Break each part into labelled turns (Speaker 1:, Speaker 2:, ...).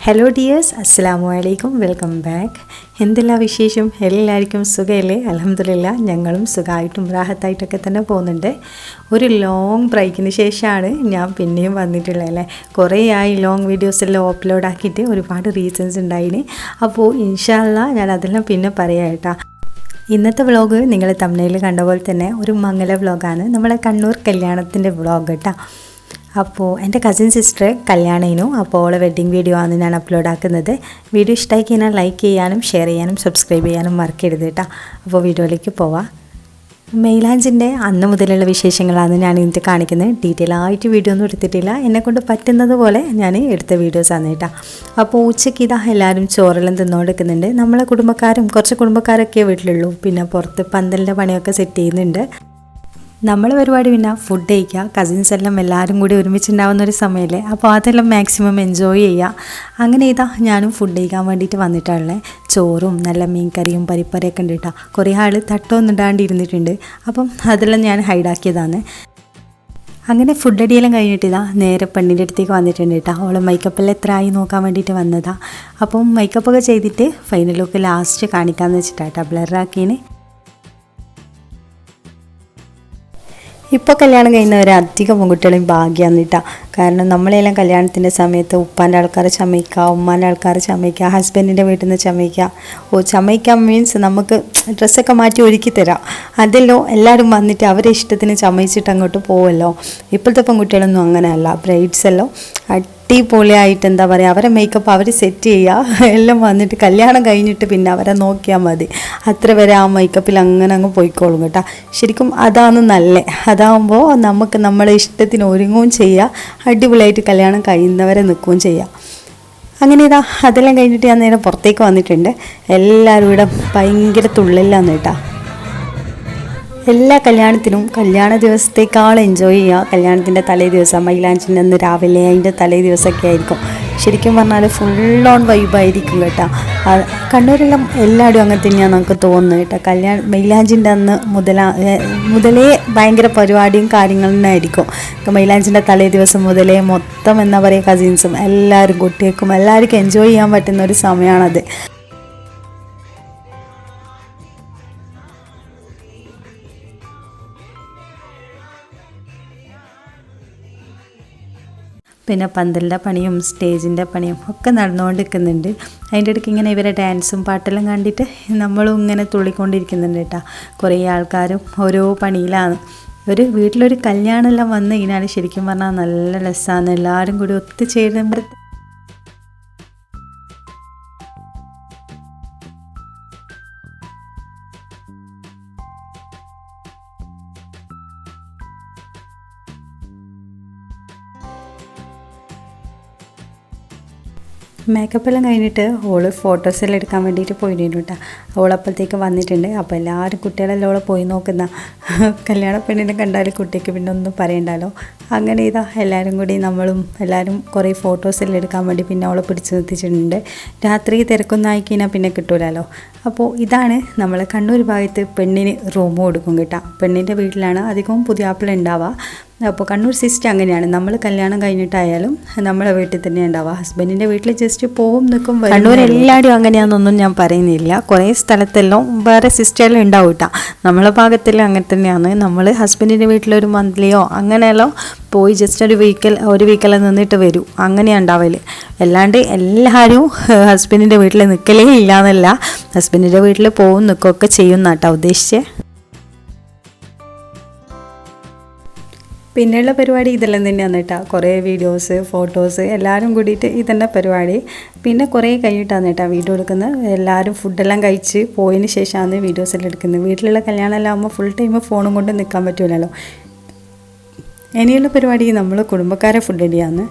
Speaker 1: Hello dears, അസ്സലാമു അലൈക്കും. Welcome back. എന്തെല്ലാം വിശേഷം? എല്ലാവർക്കും സുഖമല്ലേ? അൽഹംദുലില്ലാ, ഞങ്ങളും സുഖമായിട്ടും റാഹത്തായിട്ടൊക്കെ തന്നെ പോകുന്നുണ്ട്. ഒരു ലോങ് ബ്രേക്കിന് ശേഷമാണ് ഞാൻ പിന്നെയും വന്നിട്ടുള്ളത് അല്ലേ. കുറേ ആയി ലോങ് വീഡിയോസ് എല്ലാം അപ്ലോഡ് ആക്കിയിട്ട്, ഒരുപാട് റീസൺസ് ഉണ്ടായിന്. അപ്പോൾ ഇൻഷാ അല്ലാഹ് ഞാൻ അതെല്ലാം പിന്നെ പറയാം കേട്ടോ. ഇന്നത്തെ വ്ളോഗ് നിങ്ങൾ തംബ്നെയിൽ കണ്ട പോലെ തന്നെ ഒരു മംഗല വ്ളോഗാണ്. നമ്മളെ കണ്ണൂർ കല്യാണത്തിൻ്റെ വ്ളോഗ് കേട്ടോ. അപ്പോൾ എൻ്റെ കസിൻ സിസ്റ്റർ കല്യാണേനു, അപ്പോൾ അവളെ വെഡ്ഡിങ് വീഡിയോ ആണ് ഞാൻ അപ്ലോഡ് ആക്കുന്നത്. വീഡിയോ ഇഷ്ടമായി കഴിഞ്ഞാൽ ലൈക്ക് ചെയ്യാനും ഷെയർ ചെയ്യാനും സബ്സ്ക്രൈബ് ചെയ്യാനും മറക്കരുത് കേട്ടോ. അപ്പോൾ വീഡിയോയിലേക്ക് പോവാം. മൈലാഞ്ചിൻ്റെ അന്ന് മുതലുള്ള വിശേഷങ്ങളാണ് ഞാൻ ഇന്നത്തെ കാണിക്കുന്നത്. ഡീറ്റെയിൽ ആയിട്ട് വീഡിയോ ഒന്നും എടുത്തിട്ടില്ല, എന്നെക്കൊണ്ട് പറ്റുന്നത് പോലെ ഞാൻ എടുത്ത വീഡിയോസാണ് കേട്ടോ. അപ്പോൾ ഉച്ചയ്ക്ക് ഇതാ എല്ലാവരും ചോറെല്ലാം തിന്നുകൊണ്ടിരിക്കുന്നുണ്ട്. നമ്മളെ കുടുംബക്കാരും കുറച്ച് കുടുംബക്കാരൊക്കെ വീട്ടിലുള്ളൂ, പിന്നെ പുറത്ത് പന്തലിൻ്റെ പണിയൊക്കെ സെറ്റ് ചെയ്യുന്നുണ്ട്. നമ്മൾ പരിപാടി പിന്നെ ഫുഡ് കഴിക്കുക, കസിൻസ് എല്ലാം എല്ലാവരും കൂടി ഒരുമിച്ചുണ്ടാവുന്നൊരു സമയമല്ലേ, അപ്പോൾ അതെല്ലാം മാക്സിമം എൻജോയ് ചെയ്യുക. അങ്ങനെ ഇതാ ഞാനും ഫുഡ് കഴിക്കാൻ വേണ്ടിയിട്ട് വന്നിട്ടുള്ളത്. ചോറും നല്ല മീൻ കറിയും പരിപ്പറിയൊക്കെ ഉണ്ട് കേട്ടോ. കുറേ ആൾ തട്ടൊന്നും ഇടാണ്ടിരുന്നിട്ടുണ്ട്, അപ്പം അതെല്ലാം ഞാൻ ഹൈഡാക്കിയതാണ്. അങ്ങനെ ഫുഡ് അടിയെല്ലാം കഴിഞ്ഞിട്ട് ഇതാ നേരെ പെണ്ണിൻ്റെ അടുത്തേക്ക് വന്നിട്ടുണ്ട് കേട്ടോ. അവളെ മേക്കപ്പെല്ലാം എത്ര ആയി നോക്കാൻ വേണ്ടിയിട്ട് വന്നതാണ്. അപ്പം മേക്കപ്പൊക്കെ ചെയ്തിട്ട് ഫൈനൽ ലുക്ക് ലാസ്റ്റ് കാണിക്കാമെന്ന് വെച്ചിട്ടാട്ടോ ബ്ലറാക്കീന്. ഇപ്പോൾ കല്യാണം കഴിയുന്നവരെ അധികം പെൺകുട്ടികളെയും ഭാഗ്യമാണ് കേട്ടോ. കാരണം നമ്മളെല്ലാം കല്യാണത്തിൻ്റെ സമയത്ത് ഉപ്പാൻ്റെ ആൾക്കാർ ചമയ്ക്കുക, ഉമ്മാൻ്റെ ആൾക്കാർ ചമയ്ക്കുക, ഹസ്ബൻഡിൻ്റെ വീട്ടിൽ നിന്ന് ചമയ്ക്കുക. ചമയ്ക്കാൻ മീൻസ് നമുക്ക് ഡ്രസ്സൊക്കെ മാറ്റി ഒരുക്കി തരാം. അതെല്ലോ എല്ലാവരും വന്നിട്ട് അവരെ ഇഷ്ടത്തിന് ചമയിച്ചിട്ട് അങ്ങോട്ട് പോവുമല്ലോ. ഇപ്പോഴത്തെ പെൺകുട്ടികളൊന്നും അങ്ങനെയല്ല. ബ്രൈഡ്സ് എല്ലാം അടിപൊളിയായിട്ട് എന്താ പറയുക, അവരെ മേക്കപ്പ് അവർ സെറ്റ് ചെയ്യുക, എല്ലാം വന്നിട്ട് കല്യാണം കഴിഞ്ഞിട്ട് പിന്നെ അവരെ നോക്കിയാൽ മതി. അത്ര വരെ ആ മേക്കപ്പിൽ അങ്ങനെ അങ്ങ് പോയിക്കോളും കേട്ടോ. ശരിക്കും അതാണ് നല്ലത്. അതാകുമ്പോൾ നമുക്ക് നമ്മളെ ഇഷ്ടത്തിന് ഒരുങ്ങുകയും ചെയ്യുക, അടിപൊളിയായിട്ട് കല്യാണം കഴിയുന്നവരെ നിൽക്കുകയും ചെയ്യാം. അങ്ങനെ ഇതാ അതെല്ലാം കഴിഞ്ഞിട്ട് ഞാൻ നേരെ പുറത്തേക്ക് വന്നിട്ടുണ്ട്. എല്ലാവരും ഇവിടെ ഭയങ്കര തുള്ളലാണ് കേട്ടോ. എല്ലാ കല്യാണത്തിനും കല്യാണ ദിവസത്തേക്കാൾ എൻജോയ് ചെയ്യുക കല്യാണത്തിൻ്റെ തലേ ദിവസം, മൈലാഞ്ചിൻ്റെ അന്ന് രാവിലെ അതിൻ്റെ തലേ ദിവസമൊക്കെ ആയിരിക്കും. ശരിക്കും പറഞ്ഞാൽ ഫുൾ ഓൺ വൈബായിരിക്കും കേട്ടോ. കണ്ണൂരെല്ലാം എല്ലാവരും അങ്ങനെ തന്നെയാണ് നമുക്ക് തോന്നുന്നത് കേട്ടോ. മൈലാഞ്ചിൻ്റെ അന്ന് മുതലേ ഭയങ്കര പരിപാടിയും കാര്യങ്ങളും തന്നെ ആയിരിക്കും. മൈലാഞ്ചിൻ്റെ തലേ ദിവസം മുതലേ മൊത്തം എന്താ പറയുക, കസിൻസും എല്ലാവരും കുട്ടികൾക്കും എല്ലാവർക്കും എൻജോയ് ചെയ്യാൻ പറ്റുന്ന ഒരു സമയമാണത്. പിന്നെ പന്തലിൻ്റെ പണിയും സ്റ്റേജിൻ്റെ പണിയും ഒക്കെ നടന്നുകൊണ്ടിരിക്കുന്നുണ്ട്. അതിൻ്റെ ഇടയ്ക്ക് ഇങ്ങനെ ഇവരെ ഡാൻസും പാട്ടെല്ലാം കണ്ടിട്ട് നമ്മളും ഇങ്ങനെ തുള്ളിക്കൊണ്ടിരിക്കുന്നുണ്ട് കേട്ടോ. കുറേ ആൾക്കാരും ഓരോ പണിയിലാണ്. ഒരു വീട്ടിലൊരു കല്യാണമെല്ലാം വന്നു കഴിഞ്ഞാൽ ശരിക്കും പറഞ്ഞാൽ നല്ല രസമാണ്. എല്ലാവരും കൂടി ഒത്തുചേരുമ്പോൾ മേക്കപ്പെല്ലാം കഴിഞ്ഞിട്ട് ഓള് ഫോട്ടോസെല്ലാം എടുക്കാൻ വേണ്ടിയിട്ട് പോയിരുന്നു കേട്ടോ. ഓളപ്പോഴത്തേക്ക് വന്നിട്ടുണ്ട്. അപ്പോൾ എല്ലാവരും കുട്ടികളെല്ലാം ഓളെ പോയി നോക്കുന്ന കല്യാണ പെണ്ണിനെ കണ്ടാൽ കുട്ടിക്ക് പിന്നെ ഒന്നും പറയണ്ടല്ലോ. അങ്ങനെ ഇതാ എല്ലാവരും കൂടി നമ്മളും എല്ലാവരും കുറേ ഫോട്ടോസെല്ലാം എടുക്കാൻ വേണ്ടി പിന്നെ അവളെ പിടിച്ച് നിർത്തിച്ചിട്ടുണ്ട്. രാത്രി തിരക്കൊന്നും ആയിക്കഴിഞ്ഞാൽ പിന്നെ കിട്ടൂലല്ലോ. അപ്പോൾ ഇതാണ് നമ്മൾ കണ്ണൂർ ഭാഗത്ത് പെണ്ണിന് റൂം കൊടുക്കും കേട്ടോ. പെണ്ണിൻ്റെ വീട്ടിലാണ് അധികവും പുതിയാപ്പിള ഉണ്ടാവുക. അപ്പോൾ കണ്ണൂർ സിസ്റ്റം അങ്ങനെയാണ്. നമ്മൾ കല്യാണം കഴിഞ്ഞിട്ടായാലും നമ്മളെ വീട്ടിൽ തന്നെ ഉണ്ടാവുക. ഹസ്ബൻഡിൻ്റെ വീട്ടിൽ ജസ്റ്റ് പോവും നിൽക്കും. കണ്ണൂർ എല്ലാവരും അങ്ങനെയാണെന്നൊന്നും ഞാൻ പറയുന്നില്ല. കുറേ സ്ഥലത്തെല്ലാം വേറെ സിസ്റ്റമെല്ലാം ഉണ്ടാവും കേട്ടോ. നമ്മളെ ഭാഗത്തെല്ലാം അങ്ങനെ തന്നെയാണ്. നമ്മൾ ഹസ്ബൻഡിൻ്റെ വീട്ടിലൊരു മന്ത്ലിയോ അങ്ങനെയെല്ലാം പോയി ജസ്റ്റ് ഒരു വീക്കെല്ലാം നിന്നിട്ട് വരും, അങ്ങനെയാണ് ഉണ്ടാവല്. അല്ലാണ്ട് എല്ലാവരും ഹസ്ബൻഡിൻ്റെ വീട്ടിൽ നിൽക്കലേ ഇല്ല എന്നല്ല, ഹസ്ബൻഡിൻ്റെ വീട്ടിൽ പോവും നിൽക്കുകയൊക്കെ ചെയ്യുന്ന കേട്ടോ ഉദ്ദേശിച്ചേ. പിന്നെയുള്ള പരിപാടി ഇതെല്ലാം തന്നെയാണ് കേട്ടോ. കുറേ വീഡിയോസ് ഫോട്ടോസ് എല്ലാവരും കൂടിയിട്ട് ഇതന്നെ പരിപാടി. പിന്നെ കുറേ കഴിഞ്ഞിട്ടാണ് കേട്ടോ വീഡിയോ എടുക്കുന്നത്. എല്ലാവരും ഫുഡെല്ലാം കഴിച്ച് പോയതിന് ശേഷമാണ് വീഡിയോസെല്ലാം എടുക്കുന്നത്. വീട്ടിലുള്ള കല്യാണമെല്ലാം ആകുമ്പോൾ ഫുൾ ടൈം ഫോണും കൊണ്ട് നിൽക്കാൻ പറ്റില്ലല്ലോ. ഇനിയുള്ള പരിപാടി നമ്മൾ കുടുംബക്കാരെ ഫുഡ് അടിയാണ്.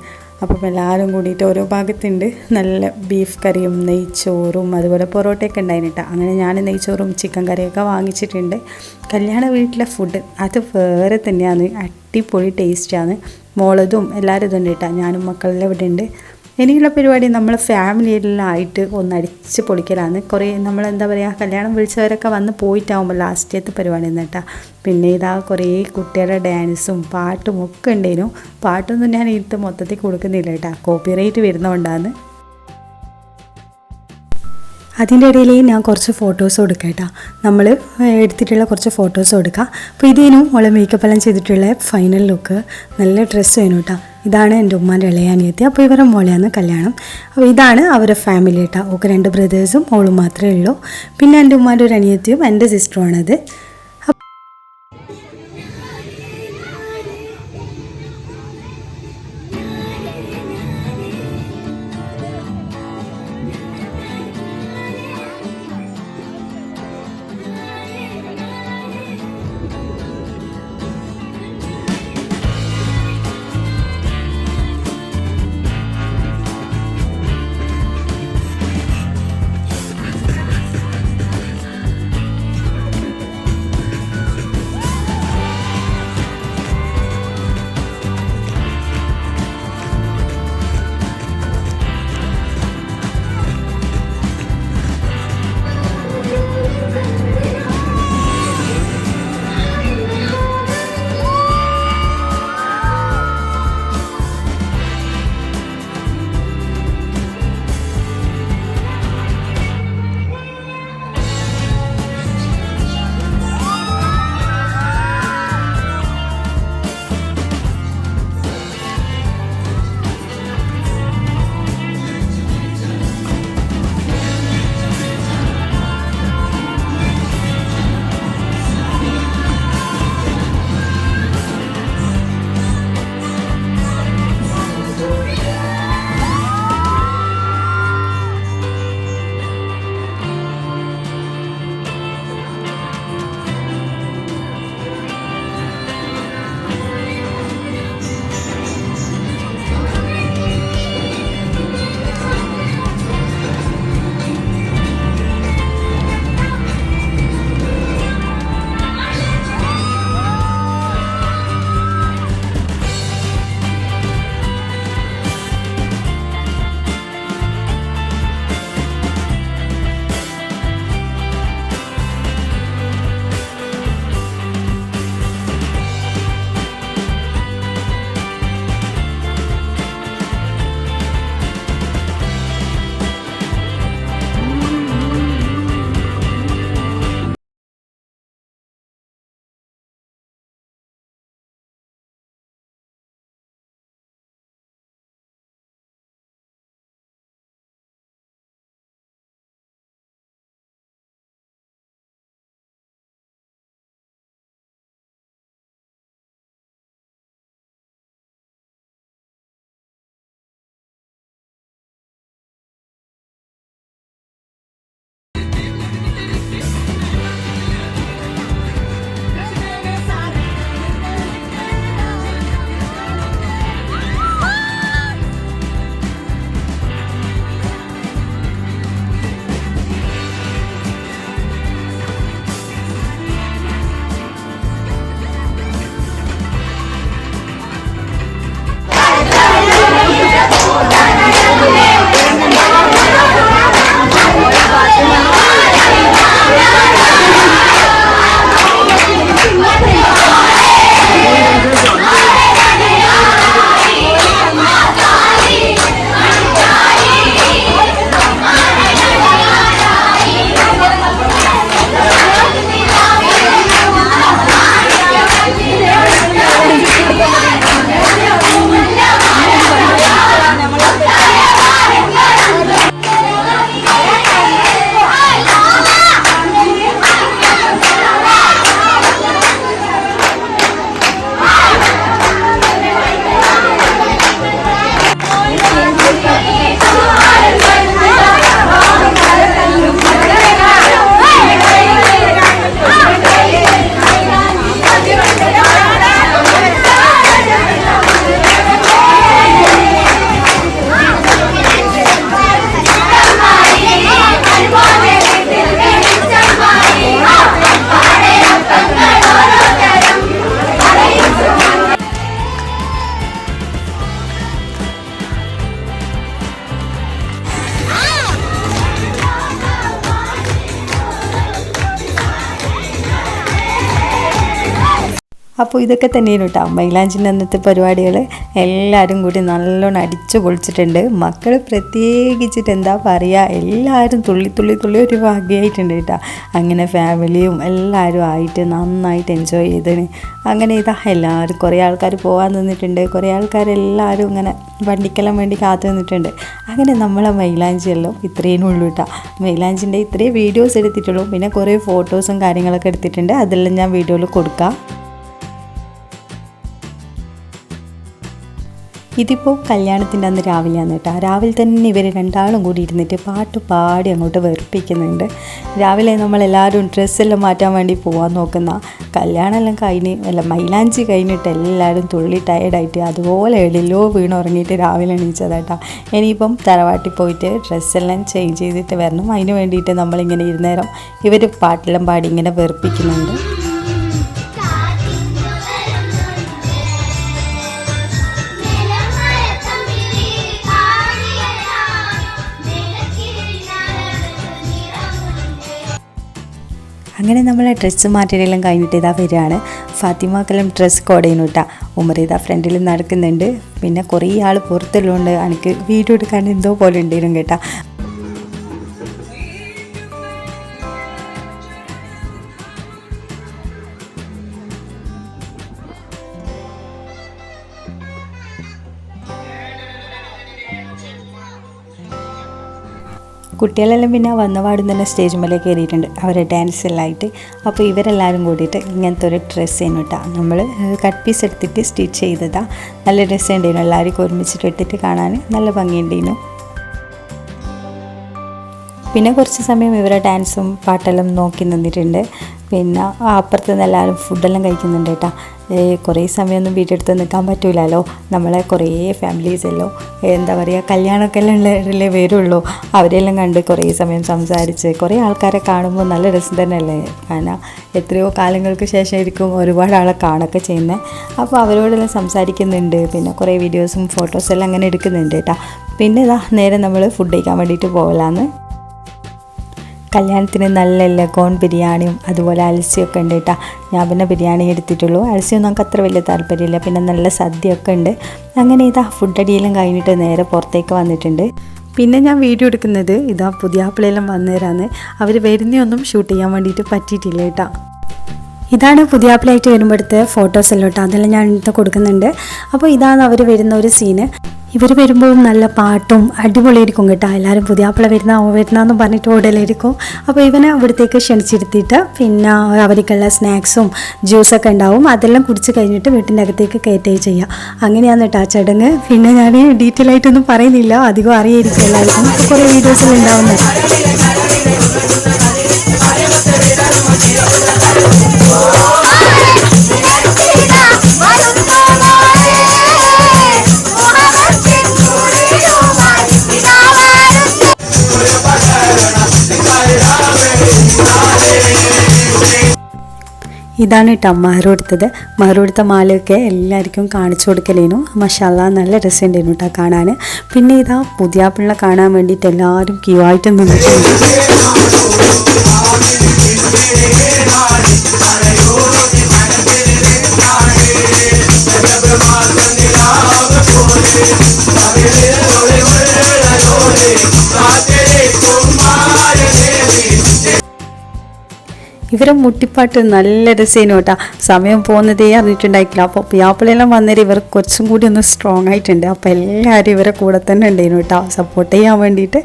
Speaker 1: അപ്പം എല്ലാവരും കൂടിയിട്ട് ഓരോ ഭാഗത്തുണ്ട്. നല്ല ബീഫ് കറിയും നെയ്ച്ചോറും അതുപോലെ പൊറോട്ടയൊക്കെ ഉണ്ടായിരുന്നു. അങ്ങനെ ഞാൻ നെയ്ച്ചോറും ചിക്കൻ കറിയൊക്കെ വാങ്ങിച്ചിട്ടുണ്ട്. കല്യാണ വീട്ടിലെ ഫുഡ് അത് വേറെ തന്നെയാണ്, അടിപൊളി ടേസ്റ്റാണ്. മോളതും എല്ലാവരും ഇതുണ്ട് കേട്ടോ. ഞാനും മക്കളെല്ലാം ഇവിടെ ഉണ്ട്. ഇനിയുള്ള പരിപാടി നമ്മൾ ഫാമിലിയെല്ലാം ആയിട്ട് ഒന്ന് അടിച്ച് പൊളിക്കലാണ്. കുറേ നമ്മളെന്താ പറയുക, കല്യാണം വിളിച്ചവരൊക്കെ വന്ന് പോയിട്ടാകുമ്പോൾ ലാസ്റ്റത്തെ പരിപാടി എന്നിട്ടാ. പിന്നെ ഇതാ കുറേ കുട്ടികളുടെ ഡാൻസും പാട്ടും ഒക്കെ ഉണ്ടായിരുന്നു. പാട്ടൊന്നും ഞാൻ ഇത് മൊത്തത്തിൽ കൊടുക്കുന്നില്ല കേട്ടോ, കോപ്പിറൈറ്റ് വരുന്നതുകൊണ്ടാണ്. അതിൻ്റെ ഇടയിൽ ഞാൻ കുറച്ച് ഫോട്ടോസ് കൊടുക്കാം കേട്ടോ. നമ്മൾ എടുത്തിട്ടുള്ള കുറച്ച് ഫോട്ടോസ് കൊടുക്കാം. അപ്പോൾ ഇതിനും ഓളെ മേക്കപ്പ് എല്ലാം ചെയ്തിട്ടുള്ള ഫൈനൽ ലുക്ക്. നല്ല ഡ്രസ്സ് വേണം കേട്ടോ. ഇതാണ് എൻ്റെ ഉമ്മാൻ്റെ ഇളയ അനിയത്തി. അപ്പോൾ ഇവരെ മോളെയാണ് കല്യാണം. അപ്പോൾ ഇതാണ് അവരുടെ ഫാമിലി കേട്ടോ. ഒക്കെ 2 ബ്രദേഴ്സും ഓളും മാത്രമേ ഉള്ളൂ. പിന്നെ എൻ്റെ ഉമ്മാൻ്റെ ഒരു അനിയത്തിയും എൻ്റെ സിസ്റ്ററുമാണത്. അപ്പോൾ ഇതൊക്കെ തന്നെയാണ് കേട്ടോ മൈലാഞ്ചിൻ്റെ അന്നത്തെ പരിപാടികൾ. എല്ലാവരും കൂടി നല്ലോണം അടിച്ചു പൊളിച്ചിട്ടുണ്ട്. മക്കൾ പ്രത്യേകിച്ചിട്ട് എന്താ പറയുക, എല്ലാവരും തുള്ളി തുള്ളി തുള്ളി ഒരു ഭാഗ്യമായിട്ടുണ്ട് കേട്ടോ. അങ്ങനെ ഫാമിലിയും എല്ലാവരും ആയിട്ട് നന്നായിട്ട് എൻജോയ് ചെയ്തതിന്. അങ്ങനെ എല്ലാവരും കുറേ ആൾക്കാർ പോകാൻ നിന്നിട്ടുണ്ട്. കുറേ ആൾക്കാരെല്ലാവരും ഇങ്ങനെ വണ്ടിക്കെല്ലാം വേണ്ടി കാത്തു നിന്നിട്ടുണ്ട്. അങ്ങനെ നമ്മളെ മൈലാഞ്ചിയെല്ലാം ഇത്രയും ഉള്ളൂ കേട്ടോ. മൈലാഞ്ചിൻ്റെ ഇത്രയും വീഡിയോസ് എടുത്തിട്ടുള്ളൂ. പിന്നെ കുറേ ഫോട്ടോസും കാര്യങ്ങളൊക്കെ എടുത്തിട്ടുണ്ട്. അതെല്ലാം ഞാൻ വീഡിയോയിൽ കൊടുക്കാം. ഇതിപ്പോൾ കല്യാണത്തിൻ്റെ അന്ന് രാവിലെയാണ് കേട്ടോ. രാവിലെ തന്നെ ഇവർ രണ്ടാളും കൂടി ഇരുന്നിട്ട് പാട്ട് പാടി അങ്ങോട്ട് വെറുപ്പിക്കുന്നുണ്ട്. രാവിലെ നമ്മളെല്ലാവരും ഡ്രസ്സെല്ലാം മാറ്റാൻ വേണ്ടി പോകാൻ നോക്കുന്ന കല്യാണമെല്ലാം മൈലാഞ്ചി കഴിഞ്ഞിട്ട് എല്ലാവരും തുള്ളി ടയർഡായിട്ട് അതുപോലെ എളിലോ വീണുറങ്ങിയിട്ട് രാവിലെ എണീച്ചതാട്ടോ. ഇനിയിപ്പം തറവാട്ടിൽ പോയിട്ട് ഡ്രസ്സെല്ലാം ചേഞ്ച് ചെയ്തിട്ട് വരണം. അതിന് വേണ്ടിയിട്ട് നമ്മളിങ്ങനെ ഇരുന്നേരം ഇവർ പാട്ടെല്ലാം പാടി ഇങ്ങനെ വെറുപ്പിക്കുന്നുണ്ട്. അങ്ങനെ നമ്മളെ ഡ്രസ്സ് മാറ്റലെല്ലാം കഴിഞ്ഞിട്ട് വരികയാണ്. ഫാത്തിമാക്കെല്ലാം ഡ്രസ്സ് കോഡേനു കേട്ടോ. ഉമർ ഫ്രണ്ടിൽ നടക്കുന്നുണ്ട്. പിന്നെ കുറേ ആൾ പുറത്തുള്ളതുകൊണ്ട് എനിക്ക് വീഡിയോ എടുക്കാൻ എന്തോ പോലെ ഉണ്ടായിരുന്നു കേട്ടോ. കുട്ടികളെല്ലാം പിന്നെ വന്നപാടും തന്നെ സ്റ്റേജ് മേലെ കയറിയിട്ടുണ്ട് അവരെ ഡാൻസ് എല്ലാം ആയിട്ട്. അപ്പോൾ ഇവരെല്ലാവരും കൂടിയിട്ട് ഇങ്ങനത്തെ ഒരു ഡ്രസ്സ് ചെയ്യുന്നു കേട്ടോ. നമ്മൾ കട്ട് പീസ് എടുത്തിട്ട് സ്റ്റിച്ച് ചെയ്തതാണ്. നല്ല ഡ്രസ്സ് ഉണ്ടായിരുന്നു. എല്ലാവർക്കും ഒരുമിച്ചിട്ട് ഇട്ടിട്ട് കാണാൻ നല്ല ഭംഗിയുണ്ടായിരുന്നു. പിന്നെ കുറച്ച് സമയം ഇവരെ ഡാൻസും പാട്ടെല്ലാം നോക്കി നിന്നിട്ടുണ്ട്. പിന്നെ അപ്പുറത്ത് നിന്ന് എല്ലാവരും ഫുഡെല്ലാം കഴിക്കുന്നുണ്ട് കേട്ടോ. കുറേ സമയമൊന്നും വീടെടുത്ത് നിൽക്കാൻ പറ്റില്ലല്ലോ. നമ്മളെ കുറേ ഫാമിലീസെല്ലാം എന്താ പറയുക കല്യാണമൊക്കെ എല്ലാം ഉള്ളവരല്ലേ വരുള്ളൂ. അവരെല്ലാം കണ്ട് കുറേ സമയം സംസാരിച്ച് കുറേ ആൾക്കാരെ കാണുമ്പോൾ നല്ല രസം തന്നെയല്ലേ. കാരണം എത്രയോ കാലങ്ങൾക്ക് ശേഷമായിരിക്കും ഒരുപാട് ആളെ കാണുകയൊക്കെ ചെയ്യുന്നത്. അപ്പോൾ അവരോടെല്ലാം സംസാരിക്കുന്നുണ്ട്. പിന്നെ കുറേ വീഡിയോസും ഫോട്ടോസെല്ലാം അങ്ങനെ എടുക്കുന്നുണ്ട് കേട്ടോ. പിന്നെ നേരെ നമ്മൾ ഫുഡ് കഴിക്കാൻ വേണ്ടിയിട്ട് പോകലാന്ന്. കല്യാണത്തിന് നല്ല ലഗോൺ ബിരിയാണിയും അതുപോലെ അലസിയൊക്കെ ഉണ്ട് കേട്ടോ. ഞാൻ പിന്നെ ബിരിയാണി എടുത്തിട്ടുള്ളൂ. അലസിയൊന്നും നമുക്ക് അത്ര വലിയ താല്പര്യമില്ല. പിന്നെ നല്ല സദ്യയൊക്കെ ഉണ്ട്. അങ്ങനെ ഫുഡ് അടിയെല്ലാം കഴിഞ്ഞിട്ട് നേരെ പുറത്തേക്ക് വന്നിട്ടുണ്ട്. പിന്നെ ഞാൻ വീഡിയോ എടുക്കുന്നത് പുതിയാപ്പിളയെല്ലാം വന്നേരാന്ന്. അവർ വരുന്നൊന്നും ഷൂട്ട് ചെയ്യാൻ വേണ്ടിയിട്ട് പറ്റിയിട്ടില്ല കേട്ടോ. ഇതാണ് പുതിയാപ്പിളയായിട്ട് വരുമ്പോഴത്തെ ഫോട്ടോസ് എല്ലാം കേട്ടോ. അതെല്ലാം ഞാൻ ഇന്നത്തെ കൊടുക്കുന്നുണ്ട്. അപ്പോൾ ഇതാണ് അവർ വരുന്ന ഒരു സീന്. ഇവർ വരുമ്പോൾ നല്ല പാട്ടും അടിപൊളിയായിരിക്കും കേട്ടോ. എല്ലാവരും പുതിയാപ്പിള വരുന്നതെന്ന് പറഞ്ഞിട്ട് ഓടലായിരിക്കും. അപ്പോൾ ഇവനെ അവിടത്തേക്ക് ക്ഷണിച്ചിരുത്തിയിട്ട് പിന്നെ അവർക്കുള്ള സ്നാക്സും ജ്യൂസൊക്കെ ഉണ്ടാവും. അതെല്ലാം കുടിച്ച് കഴിഞ്ഞിട്ട് വീട്ടിൻ്റെ അകത്തേക്ക് കയറ്റുകയും ചെയ്യാം. അങ്ങനെയാണ് കേട്ടോ ആ ചടങ്ങ്. പിന്നെ ഞാൻ ഡീറ്റെയിൽ ആയിട്ടൊന്നും പറയുന്നില്ല, അധികം അറിയായിരിക്കും എല്ലാവർക്കും. കുറേ വീഡിയോസിൽ ഉണ്ടാവുന്നത്. ഇതാണ് കേട്ടോ മഹർ കൊടുത്തത്. മഹർ കൊടുത്ത മാലയൊക്കെ എല്ലാവർക്കും കാണിച്ചു കൊടുക്കലേനു. മാഷാഅല്ലാഹ് നല്ല രസമുണ്ടായിരുന്നു കേട്ടോ കാണാൻ. പിന്നെ പുതിയാപ്പിള്ള കാണാൻ വേണ്ടിയിട്ട് എല്ലാവരും ക്യൂ ആയിട്ട് നിന്നിട്ടുണ്ട്. ഇവരെ മുട്ടിപ്പാട്ട് നല്ല രസേനു കേട്ടോ. സമയം പോകുന്നതേ അറിഞ്ഞിട്ടുണ്ടായിട്ടില്ല. അപ്പോൾ പിയാപ്പിളെല്ലാം വന്നേരം ഇവർ കുറച്ചും കൂടി ഒന്ന് സ്ട്രോങ് ആയിട്ടുണ്ട്. അപ്പോൾ എല്ലാവരും ഇവരെ കൂടെ തന്നെ ഉണ്ടായിരുന്നു കേട്ടോ, സപ്പോർട്ട് ചെയ്യാൻ വേണ്ടിയിട്ട്.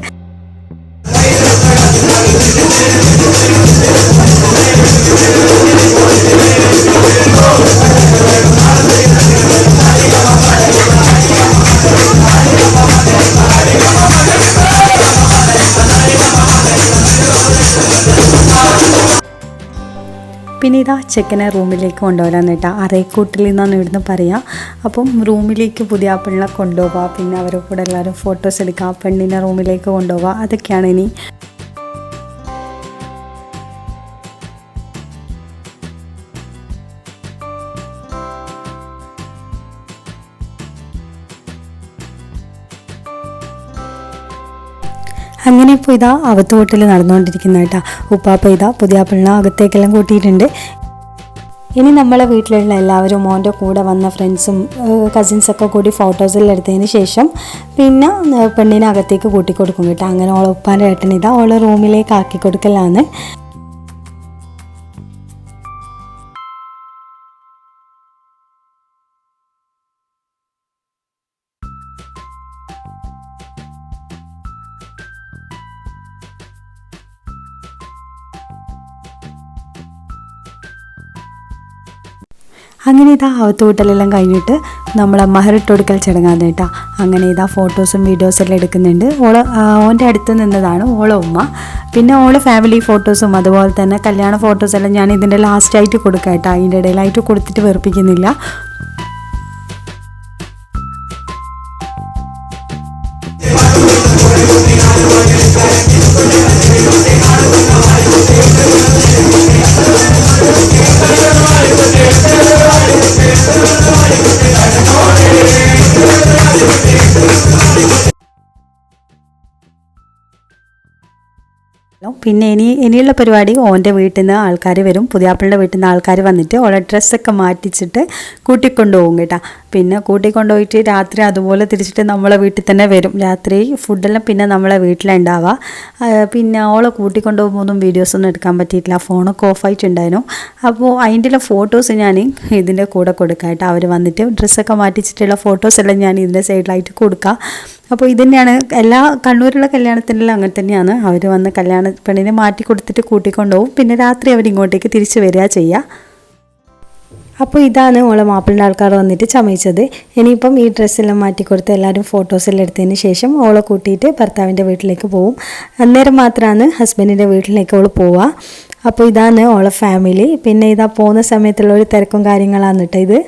Speaker 1: പിന്നെ ചെക്കനെ റൂമിലേക്ക് കൊണ്ടുപോകാന്ന് കേട്ടോ. അറേക്കൂട്ടിൽ നിന്നാണ് ഇവിടുന്ന് പറയാം. അപ്പം റൂമിലേക്ക് പുതിയാപ്പിളിനെ കൊണ്ടുപോവുക, പിന്നെ അവരെ കൂടെ എല്ലാവരും ഫോട്ടോസ് എടുക്കുക, പെണ്ണിനെ റൂമിലേക്ക് കൊണ്ടുപോവുക, അതൊക്കെയാണ് ഇനി. അങ്ങനെ ഇപ്പോൾ അകത്തുകൂട്ടിൽ നടന്നുകൊണ്ടിരിക്കുന്ന കേട്ടോ. ഉപ്പാപ്പ പുതിയാപ്പിളിനെ അകത്തേക്കെല്ലാം കൂട്ടിയിട്ടുണ്ട്. ഇനി നമ്മളെ വീട്ടിലുള്ള എല്ലാവരും മോൻ്റെ കൂടെ വന്ന ഫ്രണ്ട്സും കസിൻസൊക്കെ കൂടി ഫോട്ടോസെല്ലാം എടുത്തതിന് ശേഷം പിന്നെ പെണ്ണിനെ അകത്തേക്ക് കൂട്ടിക്കൊടുക്കും കേട്ടോ. അങ്ങനെ ഓളെ ഉപ്പാൻ്റെ ഏട്ടൻ ഇതാ ഓളെ റൂമിലേക്ക് ആക്കി കൊടുക്കലാണ്. അങ്ങനെ ഇതാ അവത്തൂട്ടലെല്ലാം കഴിഞ്ഞിട്ട് നമ്മളെ മഹറിട്ട് കൊടുക്കൽ ചടങ്ങാന്ന് കേട്ടോ. അങ്ങനെ ഇതാ ഫോട്ടോസും വീഡിയോസെല്ലാം എടുക്കുന്നുണ്ട്. ഓൻ്റെ അടുത്ത് നിന്നതാണ് ഓളെ ഉമ്മ. പിന്നെ ഓളെ ഫാമിലി ഫോട്ടോസും അതുപോലെ തന്നെ കല്യാണ ഫോട്ടോസെല്ലാം ഞാൻ ഇതിൻ്റെ ലാസ്റ്റായിട്ട് കൊടുക്കാം കേട്ടോ. അതിൻ്റെ ഇടയിലായിട്ട് കൊടുത്തിട്ട് വെറുപ്പിക്കുന്നില്ല. പിന്നെ ഇനിയുള്ള പരിപാടി ഓൻ്റെ വീട്ടിൽ നിന്ന് ആൾക്കാർ വരും. പുതിയാപ്പിളിൻ്റെ വീട്ടിൽ നിന്ന് ആൾക്കാർ വന്നിട്ട് ഓളെ ഡ്രസ്സൊക്കെ മാറ്റിച്ചിട്ട് കൂട്ടിക്കൊണ്ടുപോകും കേട്ടോ. പിന്നെ കൂട്ടിക്കൊണ്ടുപോയിട്ട് രാത്രി അതുപോലെ തിരിച്ചിട്ട് നമ്മളെ വീട്ടിൽ തന്നെ വരും. രാത്രി ഫുഡെല്ലാം പിന്നെ നമ്മളെ വീട്ടിലുണ്ടാവുക. പിന്നെ ഓളെ കൂട്ടിക്കൊണ്ടുപോകുമ്പോഴൊന്നും വീഡിയോസൊന്നും എടുക്കാൻ പറ്റിയിട്ടില്ല, ഫോണൊക്കെ ഓഫായിട്ടുണ്ടായിരുന്നു. അപ്പോൾ അതിൻ്റെ ഫോട്ടോസ് ഞാൻ ഇതിൻ്റെ കൂടെ കൊടുക്കാം കേട്ടോ. അവർ വന്നിട്ട് ഡ്രസ്സൊക്കെ മാറ്റിച്ചിട്ടുള്ള ഫോട്ടോസെല്ലാം ഞാൻ ഇതിൻ്റെ സൈഡിലായിട്ട് കൊടുക്കാം. അപ്പോൾ ഇത് തന്നെയാണ് എല്ലാ കണ്ണൂരുള്ള കല്യാണത്തിനെല്ലാം അങ്ങനെ തന്നെയാണ്. അവർ വന്ന് പെണ്ണിനെ മാറ്റി കൊടുത്തിട്ട് കൂട്ടിക്കൊണ്ടുപോകും. പിന്നെ രാത്രി അവരിങ്ങോട്ടേക്ക് തിരിച്ച് വരിക ചെയ്യുക. അപ്പോൾ ഇതാണ് ഓളെ മാപ്പിളിൻ്റെ ആൾക്കാർ വന്നിട്ട് ചമയിച്ചത്. ഇനിയിപ്പം ഈ ഡ്രസ്സെല്ലാം മാറ്റി കൊടുത്ത് എല്ലാവരും ഫോട്ടോസെല്ലാം എടുത്തതിന് ശേഷം ഓളെ കൂട്ടിയിട്ട് ഭർത്താവിൻ്റെ വീട്ടിലേക്ക് പോകും. അന്നേരം മാത്രമാണ് ഹസ്ബൻഡിൻ്റെ വീട്ടിലേക്ക് ഓൾ പോവുക. അപ്പോൾ ഇതാണ് ഓളെ ഫാമിലി. പിന്നെ ഇതാ പോകുന്ന സമയത്തുള്ള ഒരു തിരക്കും കാര്യങ്ങളാണ് കേട്ടോ ഇത്.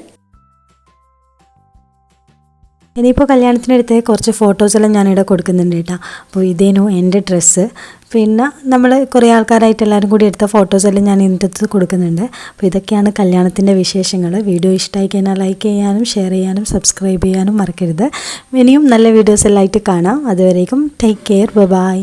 Speaker 1: ഇനിയിപ്പോൾ കല്യാണത്തിനടുത്ത് കുറച്ച് ഫോട്ടോസെല്ലാം ഞാനിവിടെ കൊടുക്കുന്നുണ്ട് കേട്ടോ. അപ്പോൾ ഇതേനു എൻ്റെ ഡ്രസ്സ്. പിന്നെ നമ്മൾ കുറേ ആൾക്കാരായിട്ട് എല്ലാവരും കൂടി എടുത്ത ഫോട്ടോസെല്ലാം ഞാൻ ഇതിൻ്റെ അടുത്ത് കൊടുക്കുന്നുണ്ട്. അപ്പോൾ ഇതൊക്കെയാണ് കല്യാണത്തിൻ്റെ വിശേഷങ്ങൾ. വീഡിയോ ഇഷ്ടമായി കഴിഞ്ഞാൽ ലൈക്ക് ചെയ്യാനും ഷെയർ ചെയ്യാനും സബ്സ്ക്രൈബ് ചെയ്യാനും മറക്കരുത്. ഇനിയും നല്ല വീഡിയോസെല്ലാം ആയിട്ട് കാണാം. അതുവരേക്കും ടേക്ക് കെയർ, ബൈ.